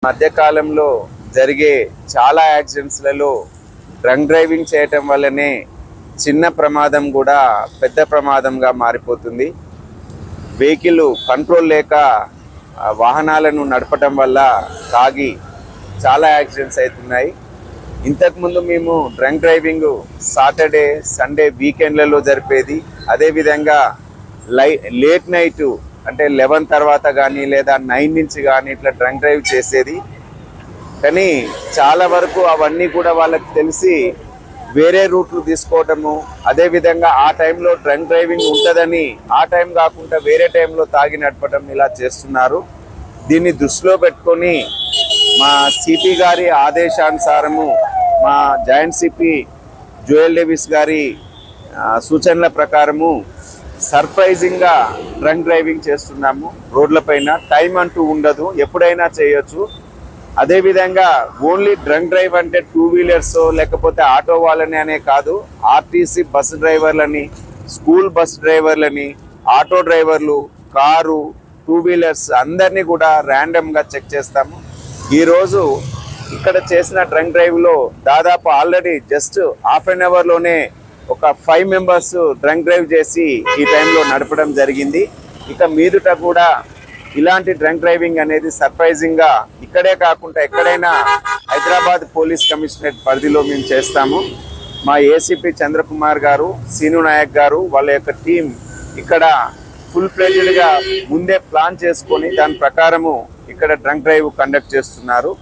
మధ్యకాలంలో జరిగే చాలా యాక్సిడెంట్స్లలో డ్రంక్ డ్రైవింగ్ చేయటం వల్లనే చిన్న ప్రమాదం కూడా పెద్ద ప్రమాదంగా మారిపోతుంది. వెహికల్ కంట్రోల్ లేక వాహనాలను నడపడం వల్ల తాగి చాలా యాక్సిడెంట్స్ అవుతున్నాయి. ఇంతకుముందు మేము డ్రంక్ డ్రైవింగ్ సాటర్డే సండే వీకెండ్లలో జరిపేది. అదేవిధంగా లేట్ నైట్ అంటే 11 తర్వాత కానీ లేదా 9 నుంచి కానీ ఇట్లా డ్రంక్ డ్రైవ్ చేసేది. కానీ చాలా వరకు అవన్నీ కూడా వాళ్ళకి తెలిసి వేరే రూట్లు తీసుకోవటము, అదేవిధంగా ఆ టైంలో డ్రంక్ డ్రైవింగ్ ఉంటుందని ఆ టైం కాకుండా వేరే టైంలో తాగి నడపడం ఇలా చేస్తున్నారు. దీన్ని దృష్టిలో పెట్టుకొని మా సిపి గారి ఆదేశానుసారము మా జాయింట్ సిపి జోయల్ డేవిస్ గారి సూచనల ప్రకారము సర్ప్రైజింగ్గా డ్రంక్ డ్రైవింగ్ చేస్తున్నాము. రోడ్లపైన టైం అంటూ ఉండదు, ఎప్పుడైనా చేయొచ్చు. అదేవిధంగా ఓన్లీ డ్రంక్ డ్రైవ్ అంటే 2 వీలర్స్ లేకపోతే ఆటో వాళ్ళని అనే కాదు, ఆర్టీసీ బస్ డ్రైవర్లని, స్కూల్ బస్ డ్రైవర్లని, ఆటో డ్రైవర్లు, కారు, 2 వీలర్స్ అందరినీ కూడా ర్యాండమ్గా చెక్ చేస్తాము. ఈరోజు ఇక్కడ చేసిన డ్రంక్ డ్రైవ్లో దాదాపు ఆల్రెడీ జస్ట్ హాఫ్ అన్ అవర్లోనే ఒక 5 మెంబర్స్ డ్రంక్ డ్రైవ్ చేసి ఈ టైంలో నడపడం జరిగింది. ఇక మీదుట కూడా ఇలాంటి డ్రంక్ డ్రైవింగ్ అనేది సర్ప్రైజింగ్గా ఇక్కడే కాకుండా ఎక్కడైనా హైదరాబాద్ పోలీస్ కమిషనరేట్ పరిధిలో మేము చేస్తాము. మా ఏసీపీ చంద్రకుమార్ గారు, సీను నాయక్ గారు, వాళ్ళ యొక్క టీం ఇక్కడ ఫుల్ ఫ్లెడ్జ్డ్గా ముందే ప్లాన్ చేసుకొని దాని ప్రకారము ఇక్కడ డ్రంక్ డ్రైవ్ కండక్ట్ చేస్తున్నారు.